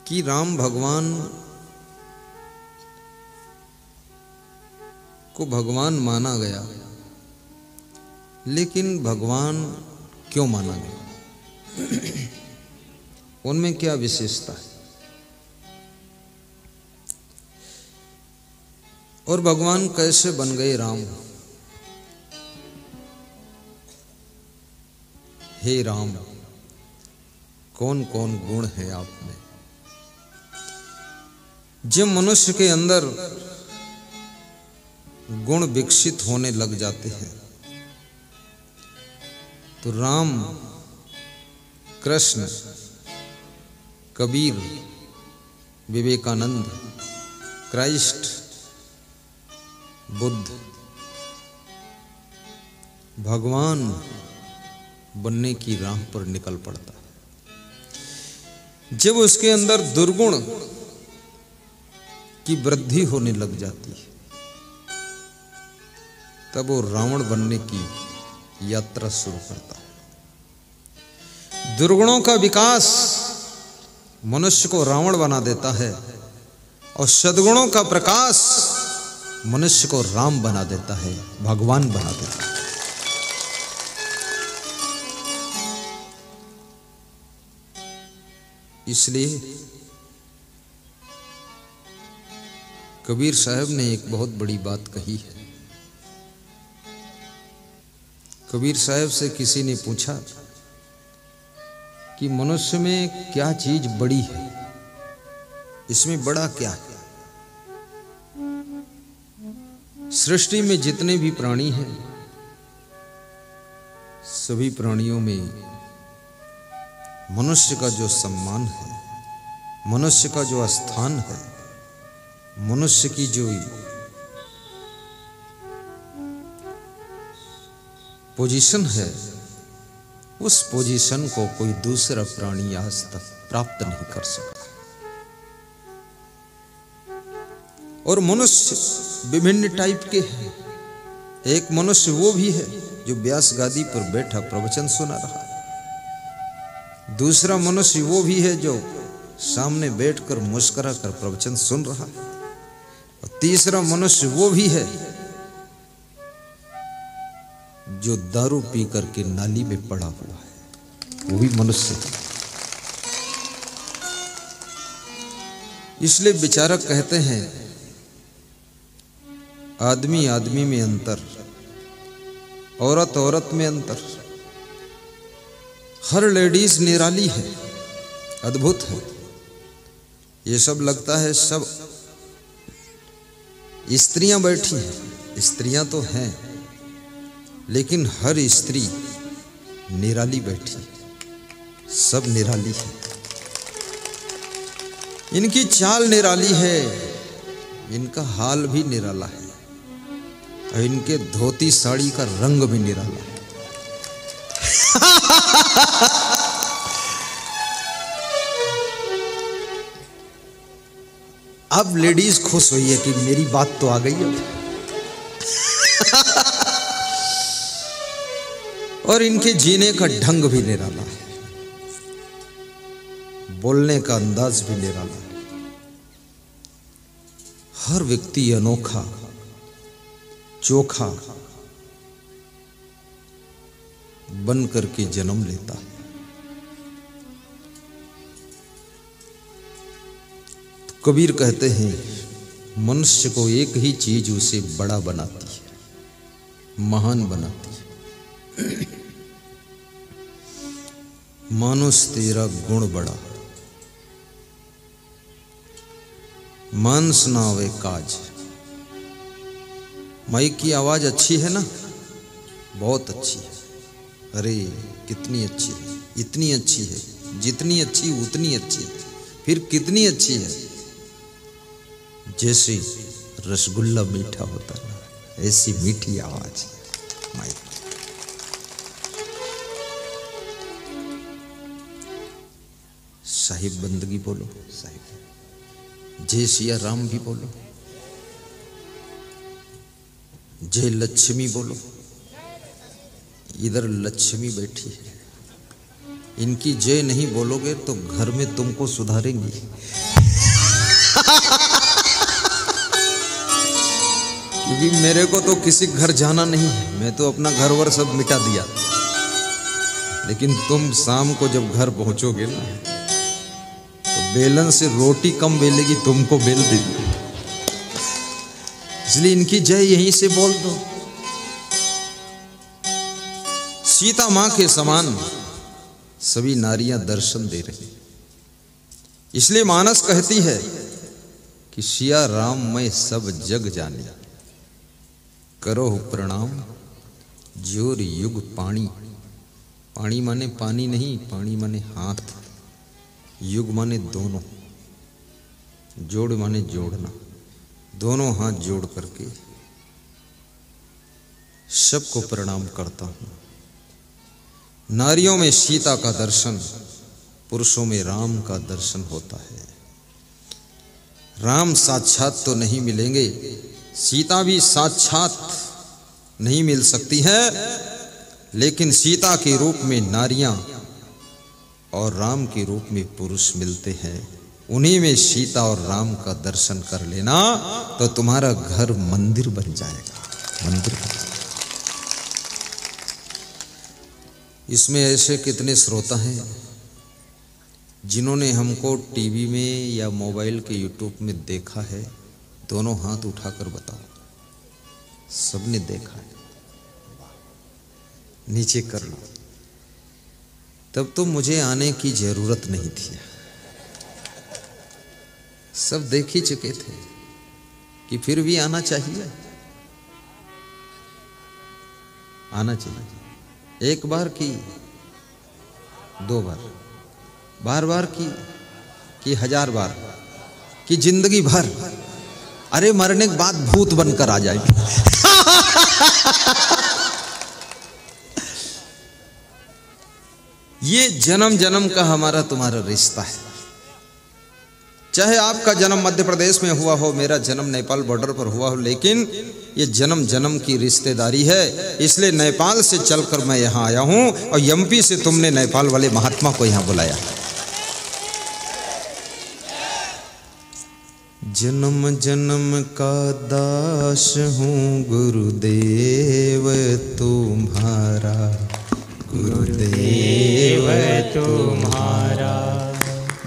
कि राम भगवान को भगवान माना गया, लेकिन भगवान क्यों माना गया? उनमें क्या विशेषता है? और भगवान कैसे बन गए राम? हे राम, कौन कौन गुण है आप में? जब मनुष्य के अंदर गुण विकसित होने लग जाते हैं तो राम, कृष्ण, कबीर, विवेकानंद, क्राइस्ट, बुद्ध, भगवान बनने की राह पर निकल पड़ता है। जब उसके अंदर दुर्गुण की वृद्धि होने लग जाती है तब वो रावण बनने की यात्रा शुरू करता है। दुर्गुणों का विकास मनुष्य को रावण बना देता है और सद्गुणों का प्रकाश मनुष्य को राम बना देता है, भगवान बना देता है। इसलिए कबीर साहब ने एक बहुत बड़ी बात कही है। कबीर साहब से किसी ने पूछा कि मनुष्य में क्या चीज बड़ी है, इसमें बड़ा क्या है? सृष्टि में जितने भी प्राणी हैं, सभी प्राणियों में मनुष्य का जो सम्मान है, मनुष्य का जो स्थान है, मनुष्य की जो पोजीशन है, उस पोजीशन को कोई दूसरा प्राणी आज तक प्राप्त नहीं कर सका। और मनुष्य विभिन्न टाइप के हैं। एक मनुष्य वो भी है जो व्यास गादी पर बैठा प्रवचन सुना रहा है। दूसरा मनुष्य वो भी है जो सामने बैठकर मुस्कुरा कर प्रवचन सुन रहा है। और तीसरा मनुष्य वो भी है जो दारू पी करके नाली में पड़ा हुआ है, वो भी मनुष्य है। इसलिए विचारक कहते हैं, आदमी आदमी में अंतर, औरत औरत में अंतर। हर लेडीज निराली है, अद्भुत है। ये सब लगता है सब स्त्रियां बैठी हैं, स्त्रियां तो हैं, लेकिन हर स्त्री निराली बैठी, सब निराली है। इनकी चाल निराली है, इनका हाल भी निराला है, और इनके धोती साड़ी का रंग भी निराला है। अब लेडीज खुश हुई है कि मेरी बात तो आ गई अब। और इनके जीने का ढंग भी निराला है, बोलने का अंदाज भी निराला है। हर व्यक्ति अनोखा, चोखा बन करके जन्म लेता है। तो कबीर कहते हैं, मनुष्य को एक ही चीज उसे बड़ा बनाती है, महान बनाती है। मानुष तेरा गुण बड़ा, मानस ना आवे काज। माइक की आवाज अच्छी है ना, बहुत अच्छी है। अरे कितनी अच्छी है, इतनी अच्छी है, जितनी अच्छी उतनी अच्छी है। फिर कितनी अच्छी है? जैसे रसगुल्ला मीठा होता है, ऐसी मीठी आवाज माइक। साहिब बंदगी बोलो, साहिब जय सिया राम भी बोलो, जय लक्ष्मी बोलो। इधर लक्ष्मी बैठी है, इनकी जय नहीं बोलोगे तो घर में तुमको सुधारेंगी। क्योंकि मेरे को तो किसी घर जाना नहीं है, मैं तो अपना घर वर सब मिटा दिया। लेकिन तुम शाम को जब घर पहुंचोगे ना, तो बेलन से रोटी कम बेलेगी, तुमको बेल देगी। इसलिए इनकी जय यहीं से बोल दो। सीता मां के समान सभी नारियां दर्शन दे रही। इसलिए मानस कहती है कि सिया राम मैं सब जग जाने, करो प्रणाम जोर युग पाणी। पाणी माने पानी नहीं, पानी माने हाथ, युग माने दोनों, जोड़ माने जोड़ना। दोनों हाथ जोड़ करके सबको प्रणाम करता हूं। नारियों में सीता का दर्शन, पुरुषों में राम का दर्शन होता है। राम साक्षात तो नहीं मिलेंगे, सीता भी साक्षात नहीं मिल सकती है, लेकिन सीता के रूप में नारियां और राम के रूप में पुरुष मिलते हैं। उन्हीं में सीता और राम का दर्शन कर लेना तो तुम्हारा घर मंदिर बन जाएगा, मंदिर बन जाएगा। इसमें ऐसे कितने श्रोता हैं जिन्होंने हमको टीवी में या मोबाइल के यूट्यूब में देखा है? दोनों हाथ उठाकर बताओ। सबने देखा है, नीचे कर लो। तब तो मुझे आने की जरूरत नहीं थी, सब देख ही चुके थे। कि फिर भी आना चाहिए, आना चाहिए। एक बार की, दो बार, बार बार की 1000 बार की, जिंदगी भर। अरे मरने के बाद भूत बनकर आ जाएगी। ये जन्म जन्म का हमारा तुम्हारा रिश्ता है। चाहे आपका जन्म मध्य प्रदेश में हुआ हो, मेरा जन्म नेपाल बॉर्डर पर हुआ हो, लेकिन ये जन्म जन्म की रिश्तेदारी है। इसलिए नेपाल से चलकर मैं यहाँ आया हूँ और एमपी से तुमने नेपाल वाले महात्मा को यहाँ बुलाया। जन्म जन्म का दास हूँ गुरुदेव तुम्हारा, गुरुदेव तुम्हारा।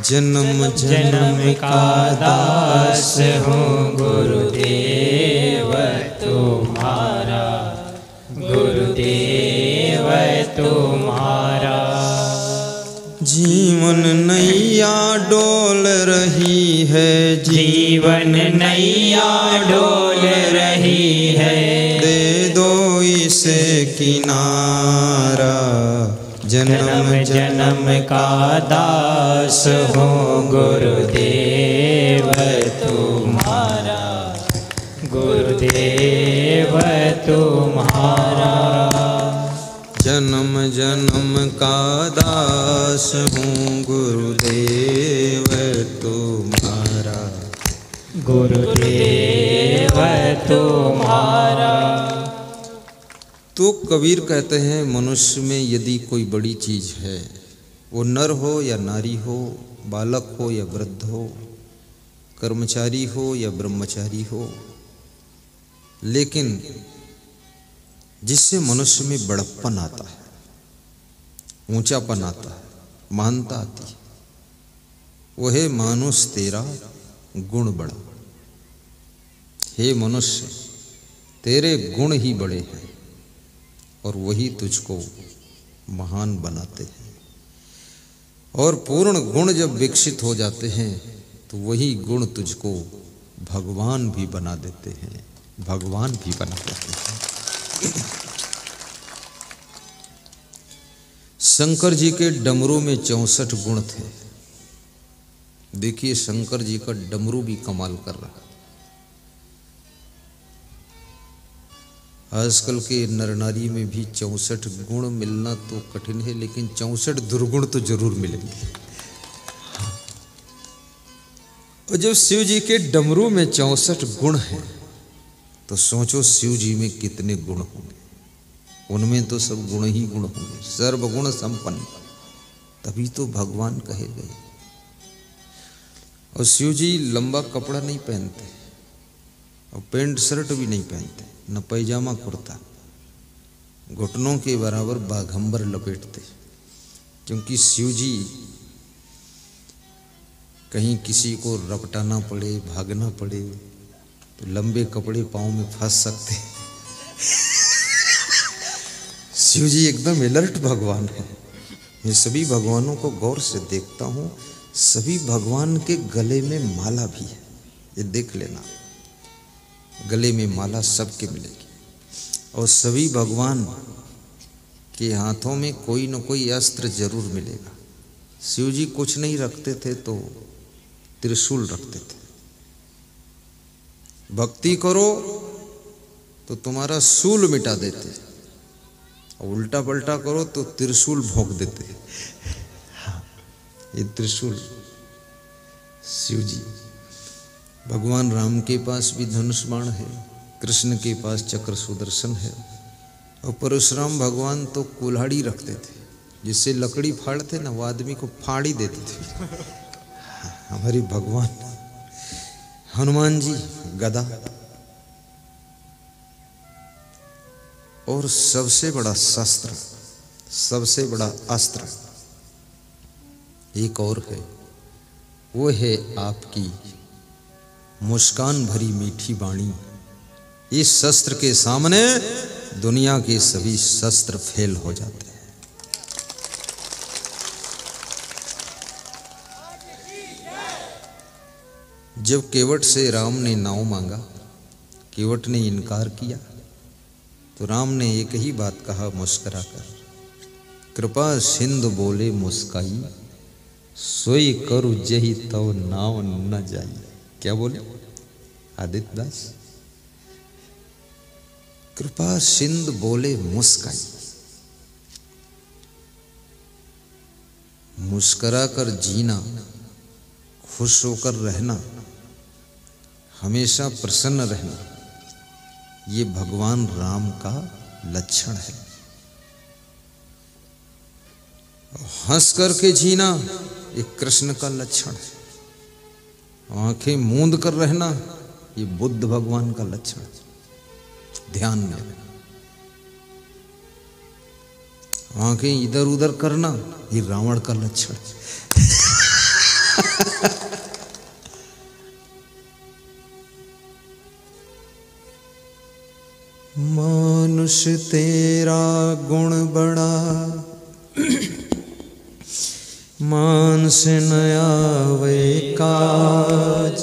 जन्म जन्म का दास हूँ गुरुदेव तुम्हारा, गुरुदेव तुम्हारा। जीवन नैया डोल रही है, जीवन नैया डोल रही है। दे दो इसे किनारा, जन्म जन्म का दास हूँ गुरुदेव तुम्हारा, गुरुदेव तुम्हारा। जन्म जन्म का दास हूँ गुरुदेव तुम्हारा, गुरुदेव तुम्हारा। तो कबीर कहते हैं, मनुष्य में यदि कोई बड़ी चीज है, वो नर हो या नारी हो, बालक हो या वृद्ध हो, कर्मचारी हो या ब्रह्मचारी हो, लेकिन जिससे मनुष्य में बड़प्पन आता है, ऊंचापन आता है, महानता आती है, वो है मानुष तेरा गुण बड़ा। हे मनुष्य, तेरे गुण ही बड़े हैं और वही तुझको महान बनाते हैं। और पूर्ण गुण जब विकसित हो जाते हैं तो वही गुण तुझको भगवान भी बना देते हैं, भगवान भी बना देते हैं। शंकर जी के डमरू में 64 गुण थे। देखिए शंकर जी का डमरू भी कमाल कर रहा है। आजकल के नर नारी में भी 64 गुण मिलना तो कठिन है, लेकिन 64 दुर्गुण तो जरूर मिलेंगे। और जब शिव जी के डमरू में 64 गुण हैं, तो सोचो शिव जी में कितने गुण होंगे। उनमें तो सब गुण ही गुण होंगे, सर्वगुण संपन्न। तभी तो भगवान कहे गए। और शिव जी लंबा कपड़ा नहीं पहनते और पैंट शर्ट भी नहीं पहनते, न पैजामा कुर्ता, घुटनों के बराबर बाघंबर लपेटते, क्योंकि शिव जी कहीं किसी को रपटाना पड़े, भागना पड़े तो लंबे कपड़े पाँव में फंस सकते। शिव जी एकदम अलर्ट भगवान है। मैं सभी भगवानों को गौर से देखता हूँ, सभी भगवान के गले में माला भी है, ये देख लेना, गले में माला सबके मिलेगी। और सभी भगवान के हाथों में कोई न कोई अस्त्र जरूर मिलेगा। शिव जी कुछ नहीं रखते थे तो त्रिशूल रखते थे। भक्ति करो तो तुम्हारा शूल मिटा देते, और उल्टा पलटा करो तो त्रिशूल भोंक देते। ये त्रिशूल शिव जी। भगवान राम के पास भी धनुष बाण है, कृष्ण के पास चक्र सुदर्शन है, और परशुराम भगवान तो कुल्हाड़ी रखते थे, जिससे लकड़ी फाड़ते ना वो आदमी को फाड़ ही देते थे। हमारे भगवान हनुमान जी गदा, और सबसे बड़ा शस्त्र, सबसे बड़ा अस्त्र एक और है, वो है आपकी मुस्कान भरी मीठी वाणी। इस शस्त्र के सामने दुनिया के सभी शस्त्र फेल हो जाते हैं। जब केवट से राम ने नाव मांगा, केवट ने इनकार किया, तो राम ने एक ही बात कहा मुस्कुरा कर, कृपा सिंधु बोले मुस्काई, सोई करु जही तव नाव न जाई। क्या बोले आदित्य दास? कृपा सिंधु बोले मुस्काई। मुस्कुरा कर जीना, खुश होकर रहना, हमेशा प्रसन्न रहना, ये भगवान राम का लक्षण है। हंस करके जीना ये कृष्ण का लक्षण है। आंखें मूंद कर रहना ये बुद्ध भगवान का लक्षण है। ध्यान में आंखें इधर उधर करना ये रावण का लक्षण है। मानुष तेरा गुण बड़ा, मानस न आवे काज,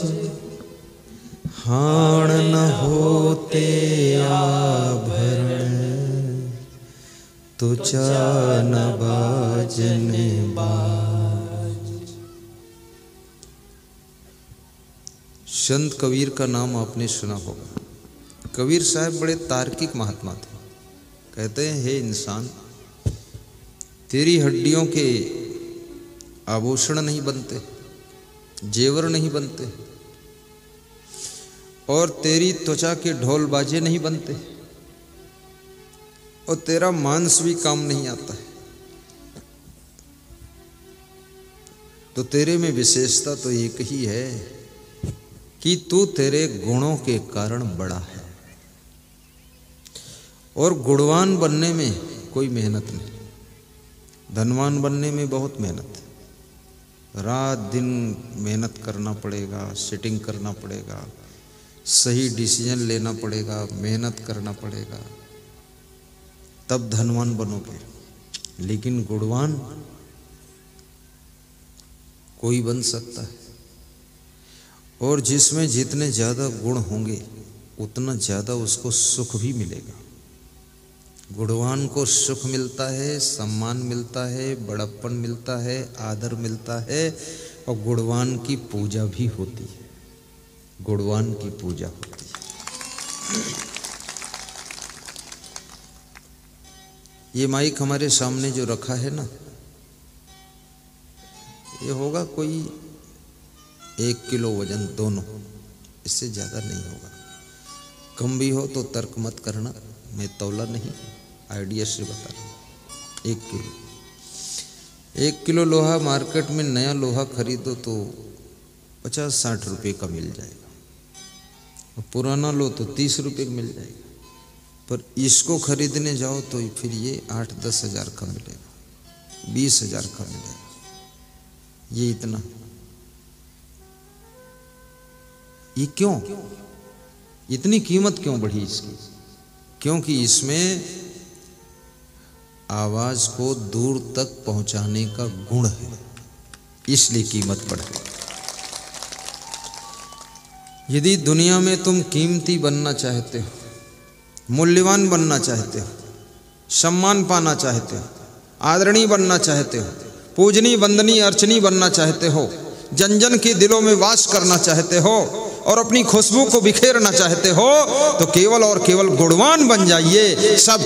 हाण न होते आभरण, तुचा न बाजने बाज। संत कबीर का नाम आपने सुना होगा। कबीर साहब बड़े तार्किक महात्मा थे। कहते हैं, हे इंसान, तेरी हड्डियों के आभूषण नहीं बनते, जेवर नहीं बनते, और तेरी त्वचा के ढोल बाजे नहीं बनते, और तेरा मांस भी काम नहीं आता है। तो तेरे में विशेषता तो एक ही है कि तू तेरे गुणों के कारण बड़ा है। और गुणवान बनने में कोई मेहनत नहीं, धनवान बनने में बहुत मेहनत है। रात दिन मेहनत करना पड़ेगा, सेटिंग करना पड़ेगा, सही डिसीजन लेना पड़ेगा, मेहनत करना पड़ेगा, तब धनवान बनोगे। लेकिन गुणवान कोई बन सकता है, और जिसमें जितने ज़्यादा गुण होंगे उतना ज़्यादा उसको सुख भी मिलेगा। गुणवान को सुख मिलता है, सम्मान मिलता है, बड़प्पन मिलता है, आदर मिलता है, और गुणवान की पूजा भी होती है। गुणवान की पूजा होती है। ये माइक हमारे सामने जो रखा है ना, ये होगा कोई 1 किलो वजन, दोनों, इससे ज़्यादा नहीं होगा। कम भी हो तो तर्क मत करना, मैं तौला नहीं, आइडिया से बता रहा हूँ। 1 किलो। 1 किलो लोहा मार्केट में नया लोहा खरीदो तो 50-60 रुपये का मिल जाएगा, और पुराना लो तो 30 रुपये का मिल जाएगा। पर इसको खरीदने जाओ तो फिर ये 8-10 हज़ार का मिलेगा, 20 हज़ार का मिलेगा। ये इतना, ये क्यों, इतनी कीमत क्यों बढ़ी इसकी? क्योंकि इसमें आवाज को दूर तक पहुंचाने का गुण है, इसलिए कीमत बढ़ी। यदि दुनिया में तुम कीमती बनना चाहते हो, मूल्यवान बनना चाहते हो, सम्मान पाना चाहते हो, आदरणीय बनना चाहते हो, पूजनीय वंदनीय अर्चनीय बनना चाहते हो, जन जन के दिलों में वास करना चाहते हो और अपनी खुशबू को बिखेरना चाहते हो, तो केवल और केवल गुणवान बन जाइए। सब